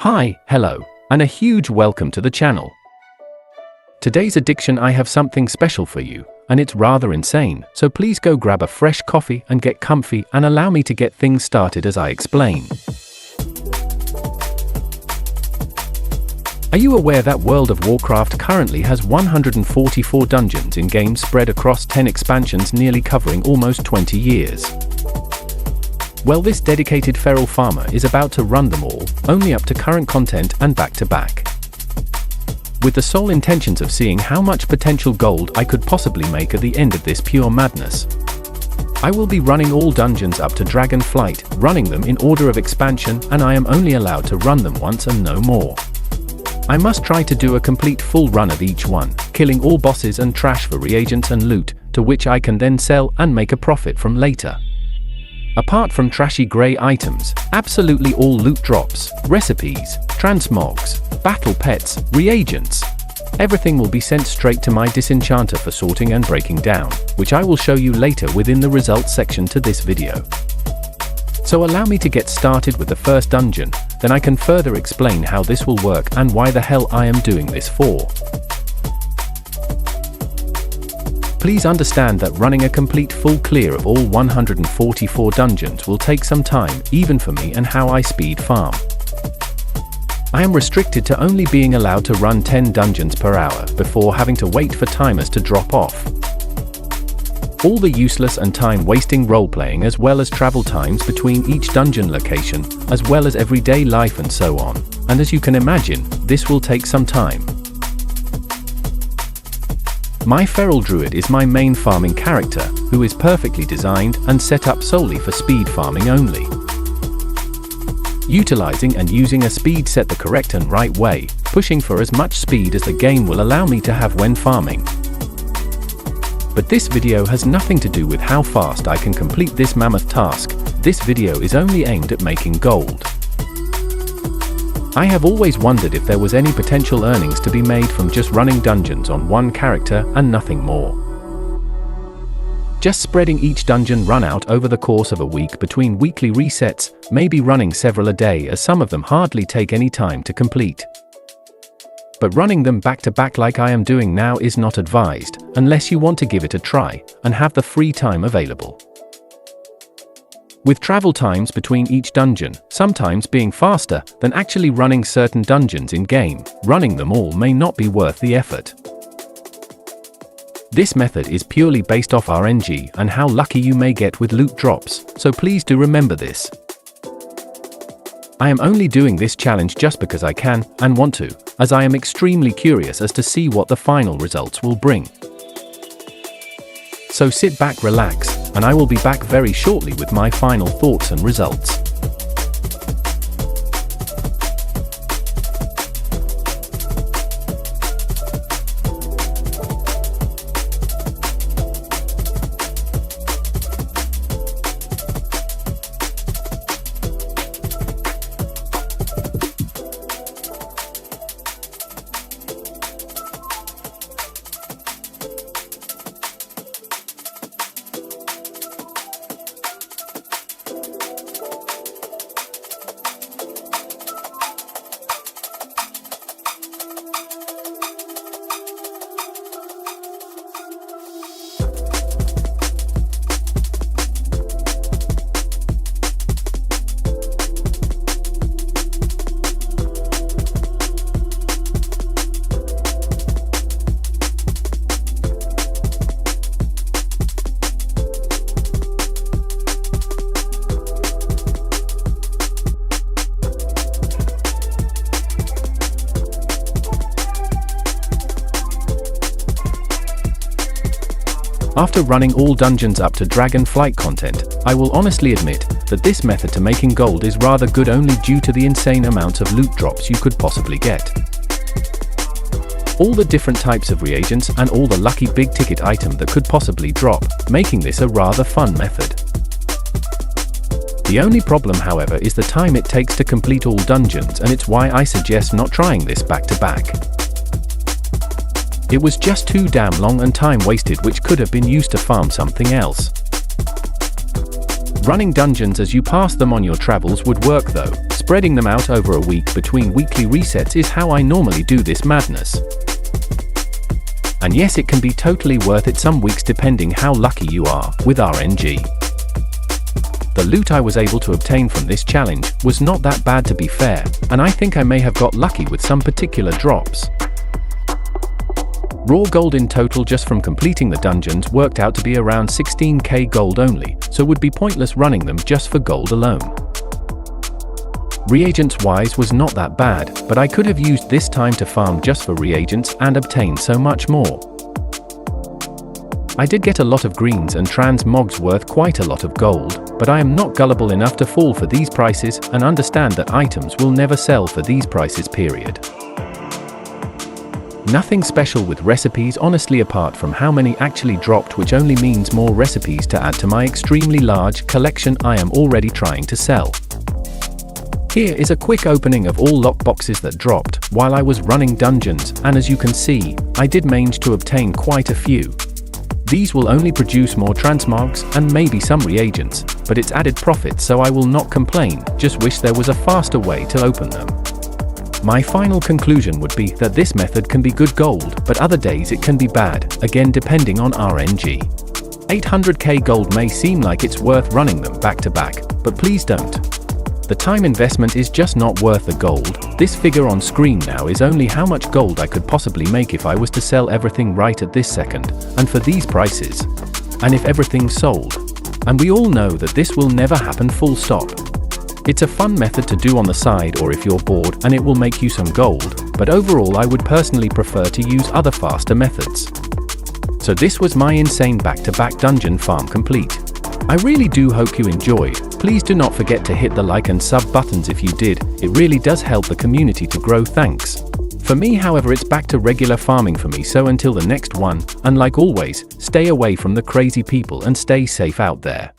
Hi, hello, and a huge welcome to the channel. Today's addiction, I have something special for you, and it's rather insane, so please go grab a fresh coffee and get comfy and allow me to get things started as I explain. Are you aware that World of Warcraft currently has 144 dungeons in game spread across 10 expansions, nearly covering almost 20 years? Well, this dedicated feral farmer is about to run them all, only up to current content and back to back. With the sole intentions of seeing how much potential gold I could possibly make at the end of this pure madness. I will be running all dungeons up to Dragonflight, running them in order of expansion, and I am only allowed to run them once and no more. I must try to do a complete full run of each one, killing all bosses and trash for reagents and loot, to which I can then sell and make a profit from later. Apart from trashy grey items, absolutely all loot drops, recipes, transmogs, battle pets, reagents. Everything will be sent straight to my disenchanter for sorting and breaking down, which I will show you later within the results section to this video. So allow me to get started with the first dungeon, then I can further explain how this will work and why the hell I am doing this for. Please understand that running a complete full clear of all 144 dungeons will take some time, even for me, and how I speed farm. I am restricted to only being allowed to run 10 dungeons per hour before having to wait for timers to drop off. All the useless and time-wasting role-playing, as well as travel times between each dungeon location, as well as everyday life and so on, and as you can imagine, this will take some time. My feral druid is my main farming character, who is perfectly designed and set up solely for speed farming only. Utilizing and using a speed set the correct and right way, pushing for as much speed as the game will allow me to have when farming. But this video has nothing to do with how fast I can complete this mammoth task. This video is only aimed at making gold. I have always wondered if there was any potential earnings to be made from just running dungeons on one character and nothing more. Just spreading each dungeon run out over the course of a week between weekly resets, maybe running several a day, as some of them hardly take any time to complete. But running them back to back like I am doing now is not advised, unless you want to give it a try and have the free time available. With travel times between each dungeon sometimes being faster than actually running certain dungeons in-game, running them all may not be worth the effort. This method is purely based off RNG and how lucky you may get with loot drops, so please do remember this. I am only doing this challenge just because I can and want to, as I am extremely curious as to see what the final results will bring. So sit back, relax, and I will be back very shortly with my final thoughts and results. After running all dungeons up to Dragonflight content, I will honestly admit that this method to making gold is rather good, only due to the insane amounts of loot drops you could possibly get. All the different types of reagents and all the lucky big ticket item that could possibly drop, making this a rather fun method. The only problem, however, is the time it takes to complete all dungeons, and it's why I suggest not trying this back to back. It was just too damn long and time wasted, which could have been used to farm something else. Running dungeons as you pass them on your travels would work though, Spreading them out over a week between weekly resets is how I normally do this madness. And yes, it can be totally worth it some weeks depending how lucky you are with RNG. The loot I was able to obtain from this challenge was not that bad to be fair, and I think I may have got lucky with some particular drops. Raw gold in total just from completing the dungeons worked out to be around 16k gold only, so would be pointless running them just for gold alone. Reagents wise was not that bad, but I could have used this time to farm just for reagents and obtain so much more. I did get a lot of greens and transmogs worth quite a lot of gold, but I am not gullible enough to fall for these prices and understand that items will never sell for these prices period. Nothing special with recipes honestly apart from how many actually dropped, which only means more recipes to add to my extremely large collection I am already trying to sell. Here is a quick opening of all lockboxes that dropped while I was running dungeons, and as you can see, I did manage to obtain quite a few. These will only produce more transmogs and maybe some reagents, but it's added profit so I will not complain, just wish there was a faster way to open them. My final conclusion would be that this method can be good gold, but other days it can be bad, again depending on RNG. 800k gold may seem like it's worth running them back to back, but please don't. The time investment is just not worth the gold. This figure on screen now is only how much gold I could possibly make if I was to sell everything right at this second, and for these prices. And if everything's sold. And we all know that this will never happen full stop. It's a fun method to do on the side or if you're bored, and it will make you some gold, but overall I would personally prefer to use other faster methods. So this was my insane back-to-back dungeon farm complete. I really do hope you enjoyed. Please do not forget to hit the like and sub buttons if you did, it really does help the community to grow, thanks. For me however it's back to regular farming for me, so until the next one, and like always, stay away from the crazy people and stay safe out there.